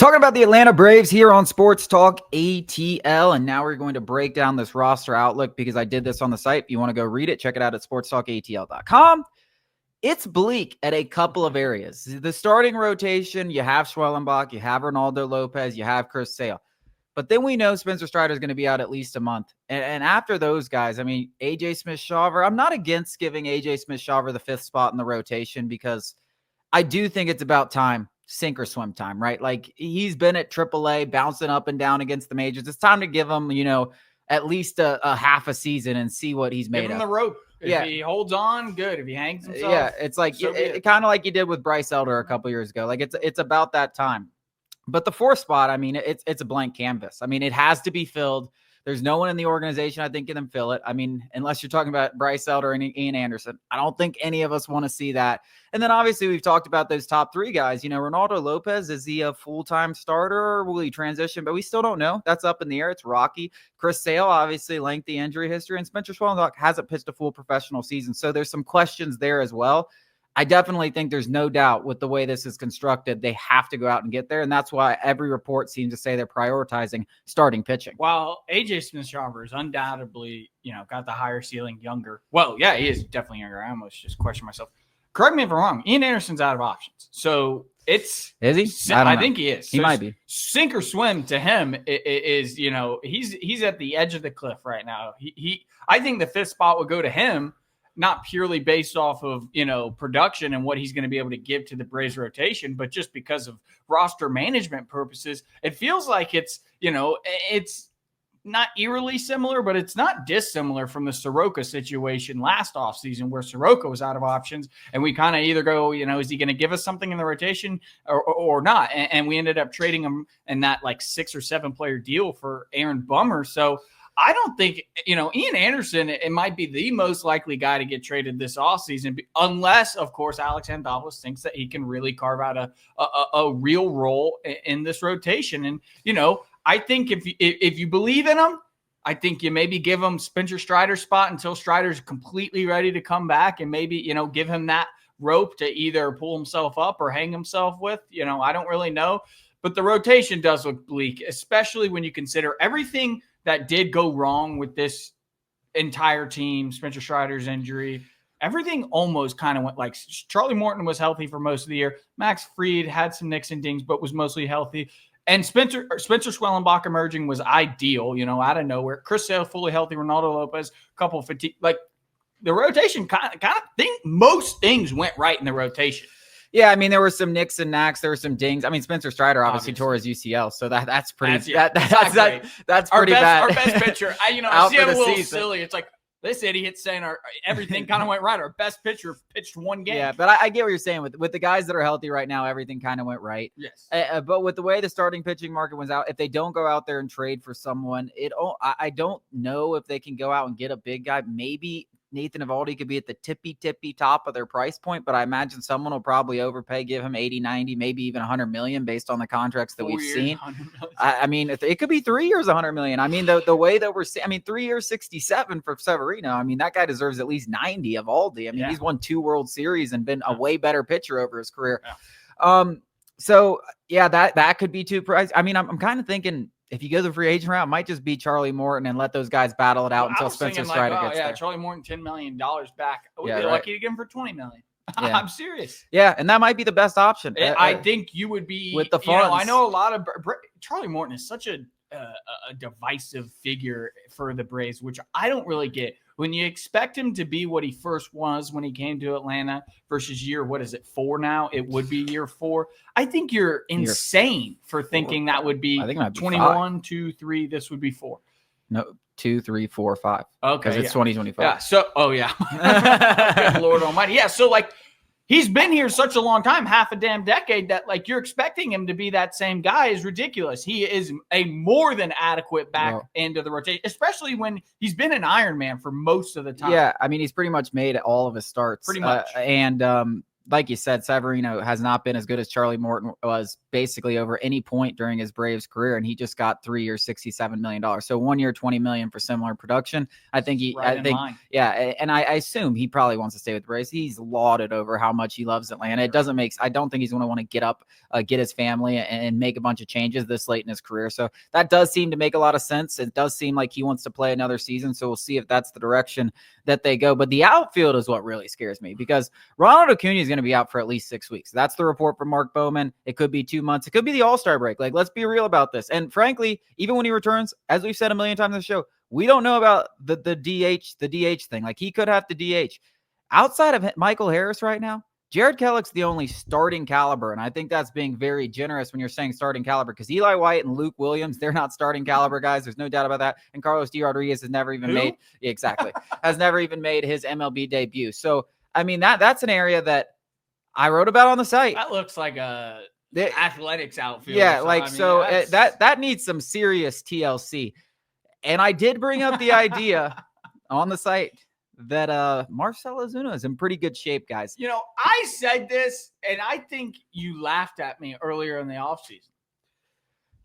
Talking about the Atlanta Braves here on Sports Talk ATL, and now we're going to break down this roster outlook because I did this on the site. If you want to go read it, check it out at sportstalkatl.com. It's bleak at a couple of areas. The starting rotation, you have Schwellenbach, you have Ronaldo Lopez, you have Chris Sale. But then we know Spencer Strider is going to be out at least a month. And after those guys, I mean, A.J. Smith-Shawver, I'm not against giving A.J. Smith-Shawver the fifth spot in the rotation because I do think it's about time. Sink or swim time, right? Like he's been at AAA bouncing up and down against the majors. It's time to give him, at least a half a season and see what he's made of. Give him the rope. If he holds on, good. If he hangs himself. Yeah, it's like it kind of like you did with Bryce Elder a couple years ago. Like it's about that time. But the fourth spot, I mean, it's a blank canvas. I mean, it has to be filled. There's no one in the organization I think can fill it. I mean, unless you're talking about Bryce Elder and Ian Anderson, I don't think any of us want to see that. And then obviously we've talked about those top three guys. Ronaldo Lopez, is he a full-time starter or will he transition? But we still don't know. That's up in the air. It's rocky. Chris Sale, obviously lengthy injury history, and Spencer Schwellenbach hasn't pitched a full professional season. So there's some questions there as well. I definitely think there's no doubt with the way this is constructed, they have to go out and get there. And that's why every report seems to say they're prioritizing starting pitching. While A.J. Smith-Shawver is undoubtedly, got the higher ceiling, younger. Well, yeah, he is definitely younger. I almost just questioned myself. Correct me if I'm wrong. Ian Anderson's out of options. So is he? I think he is. He might be. Sink or swim to him is, he's at the edge of the cliff right now. I think the fifth spot would go to him. Not purely based off of, production and what he's going to be able to give to the Braves rotation, but just because of roster management purposes. It feels like it's not eerily similar, but it's not dissimilar from the Soroka situation last offseason where Soroka was out of options. And we kind of either go, is he going to give us something in the rotation or not? And we ended up trading him in that like 6 or 7 player deal for Aaron Bummer. So I don't think, Ian Anderson, it might be the most likely guy to get traded this offseason, unless, of course, Alex Anthopoulos thinks that he can really carve out a real role in this rotation. And, I think if you believe in him, I think you maybe give him Spencer Strider's spot until Strider's completely ready to come back and maybe, give him that rope to either pull himself up or hang himself with. I don't really know. But the rotation does look bleak, especially when you consider everything that did go wrong with this entire team, Spencer Strider's injury. Everything almost kind of went like Charlie Morton was healthy for most of the year. Max Fried had some nicks and dings, but was mostly healthy. And Spencer Schwellenbach emerging was ideal, out of nowhere. Chris Sale fully healthy, Ronaldo Lopez, a couple of fatigue. Like the rotation kind of think most things went right in the rotation. Yeah, I mean, there were some nicks and knacks. There were some dings. I mean, Spencer Strider obviously tore his UCL, so that's pretty. That's pretty bad. Our best pitcher. I see him a little silly. It's like this idiot saying everything kind of went right. Our best pitcher pitched one game. Yeah, but I get what you're saying with the guys that are healthy right now. Everything kind of went right. Yes. But with the way the starting pitching market went out, if they don't go out there and trade for someone, I don't know if they can go out and get a big guy. Maybe Nathan Eovaldi could be at the tippy top of their price point, but I imagine someone will probably overpay, give him 80, 90, maybe even 100 million based on the contracts that we've seen. I mean, it could be 3 years, 100 million. I mean, the way that we're seeing, 3 years, 67 for Severino. I mean, that guy deserves at least 90 of Eovaldi. I mean, he's won 2 World Series and been a way better pitcher over his career. Yeah. So yeah, that could be too pricey. I mean, I'm kind of thinking, if you go the free agent route, it might just be Charlie Morton and let those guys battle it out until Spencer Strider gets there. Charlie Morton, $10 million back. We'd be lucky to get him for $20 million. Yeah. I'm serious. Yeah, and that might be the best option. I think you would be with the funds. I know a lot of Charlie Morton is such a divisive figure for the Braves, which I don't really get. When you expect him to be what he first was when he came to Atlanta versus year, 4 now? It would be year 4. I think you're insane for thinking that would be 21, 2, 3. This would be 4. No, 2, 3, 4, 5. Okay. Because it's 2025. Yeah. So, Good Lord Almighty. Yeah. So, he's been here such a long time, half a damn decade, that you're expecting him to be that same guy is ridiculous. He is a more than adequate back end of the rotation, especially when he's been an Iron Man for most of the time. Yeah, I mean, he's pretty much made all of his starts. Pretty much. And like you said, Severino has not been as good as Charlie Morton was basically over any point during his Braves career. And he just got 3 years, $67 million. So 1 year, $20 million for similar production. I think and I assume he probably wants to stay with the Braves. He's lauded over how much he loves Atlanta. It doesn't make, I don't think he's going to want to get up, get his family and make a bunch of changes this late in his career. So that does seem to make a lot of sense. It does seem like he wants to play another season. So we'll see if that's the direction that they go. But the outfield is what really scares me, because Ronald Acuna is going to be out for at least 6 weeks. That's the report from Mark Bowman. It could be 2 months. It could be the All-Star break. Like, let's be real about this. And frankly, even when he returns, as we've said a million times on the show, we don't know about the DH thing. Like, he could have to DH. Outside of Michael Harris right now, Jared Kelenic the only starting caliber, and I think that's being very generous when you're saying starting caliber, because Eli White and Luke Williams, they're not starting caliber guys. There's no doubt about that. And Carlos D. Rodriguez has never even made has never even made his MLB debut. So, I mean, that's an area that I wrote about on the site. That looks like a athletics outfield. Yeah, that needs some serious TLC. And I did bring up the idea on the site that Marcell Ozuna is in pretty good shape, guys. You know, I said this, and I think you laughed at me earlier in the offseason.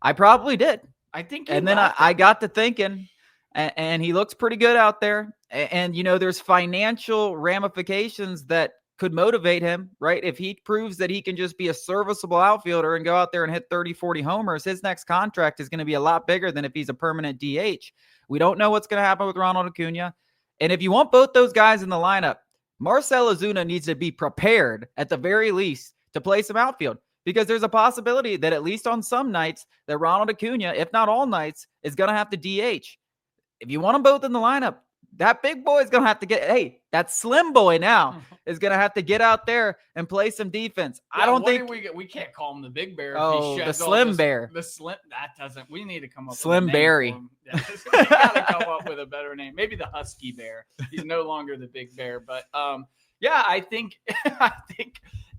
I probably did. I think and then I got to thinking, and he looks pretty good out there. And, you know, there's financial ramifications that could motivate him, right? If he proves that he can just be a serviceable outfielder and go out there and hit 30, 40 homers, his next contract is going to be a lot bigger than if he's a permanent DH. We don't know what's going to happen with Ronald Acuna. And if you want both those guys in the lineup, Marcell Ozuna needs to be prepared at the very least to play some outfield, because there's a possibility that at least on some nights that Ronald Acuna, if not all nights, is going to have to DH. If you want them both in the lineup, that big boy is going to have to that slim boy now is going to have to get out there and play some defense. Yeah, I don't think we can't call him the big bear. Oh, the slim bear. We need to come up Slim with a Barry. name for him. Yeah, we got to come up with a better name. Maybe the husky bear. He's no longer the big bear, but I think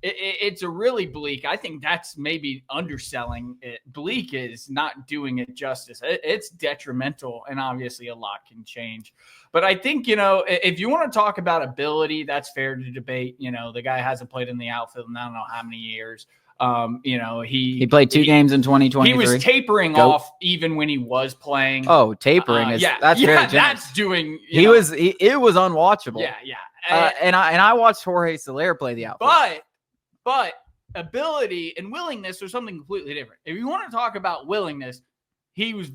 it's a really bleak. I think that's maybe underselling it. Bleak is not doing it justice. It's detrimental, and obviously a lot can change. But I think, you know, if you want to talk about ability, that's fair to debate. You know, the guy hasn't played in the outfield in I don't know how many years. You know, he played 2 games in 2023. He was tapering off even when he was playing. Oh, tapering is that's very generous. That's doing. It was unwatchable. Yeah. And I watched Jorge Soler play the outfield. But ability and willingness are something completely different. If you want to talk about willingness, he was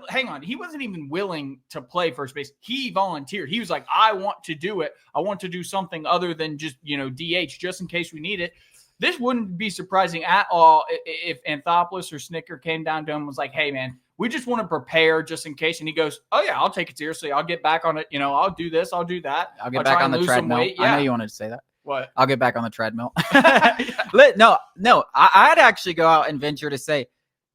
hang on. He wasn't even willing to play first base. He volunteered. He was like, I want to do it. I want to do something other than just, you know, DH just in case we need it. This wouldn't be surprising at all if Anthopoulos or Snicker came down to him and was like, hey, man, we just want to prepare just in case. And he goes, oh, yeah, I'll take it seriously. I'll get back on it. You know, I'll do this. I'll do that. I'll get back on the treadmill. Yeah. I know you wanted to say that. What? I'll get back on the treadmill. No, I'd actually go out and venture to say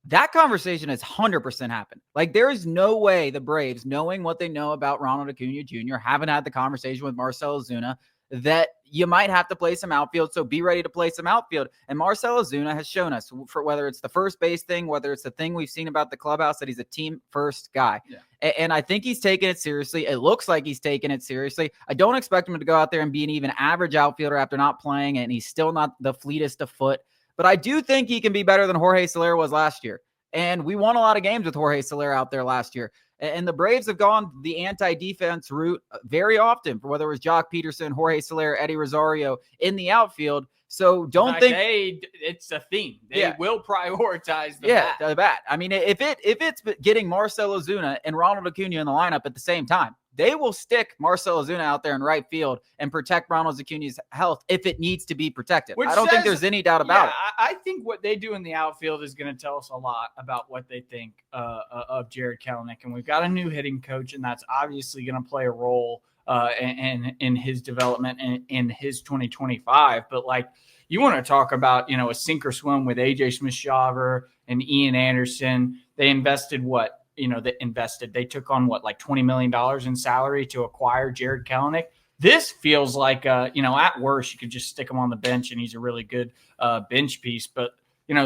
that conversation has 100% happened. Like, there is no way the Braves, knowing what they know about Ronald Acuna Jr., haven't had the conversation with Marcell Ozuna that you might have to play some outfield. So be ready to play some outfield. And Marcell Ozuna has shown us, for whether it's the first base thing, whether it's the thing we've seen about the clubhouse, that he's a team first guy. Yeah. And I think he's taking it seriously. It looks like he's taking it seriously. I don't expect him to go out there and be an even average outfielder after not playing, and he's still not the fleetest of foot. But I do think he can be better than Jorge Soler was last year. And we won a lot of games with Jorge Soler out there last year. And the Braves have gone the anti-defense route very often, for whether it was Jock Peterson, Jorge Soler, Eddie Rosario in the outfield. So don't think it's a theme. They will prioritize the bat. I mean, if it's getting Marcell Ozuna and Ronald Acuna in the lineup at the same time, they will stick Marcell Ozuna out there in right field and protect Ronald Acuna's health if it needs to be protected. I don't think there's any doubt about it. I think what they do in the outfield is going to tell us a lot about what they think of Jared Kelenic. And we've got a new hitting coach, and that's obviously going to play a role in his development and in his 2025. But like, you want to talk about, you know, a sink or swim with AJ Smith-Shawver and Ian Anderson. They invested they took on like $20 million in salary to acquire Jared Kelenic. This feels like, at worst, you could just stick him on the bench and he's a really good bench piece. But,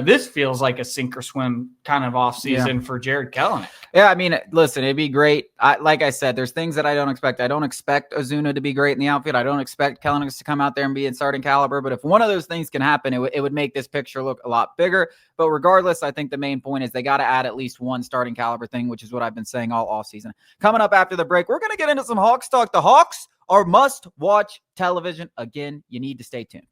this feels like a sink or swim kind of offseason for Jared Kelenic. Yeah, I mean, listen, it'd be great. Like I said, there's things that I don't expect. I don't expect Ozuna to be great in the outfield. I don't expect Kelenic to come out there and be in starting caliber. But if one of those things can happen, it would make this picture look a lot bigger. But regardless, I think the main point is they got to add at least one starting caliber thing, which is what I've been saying all offseason. Coming up after the break, we're going to get into some Hawks talk. The Hawks are must-watch television. Again, you need to stay tuned.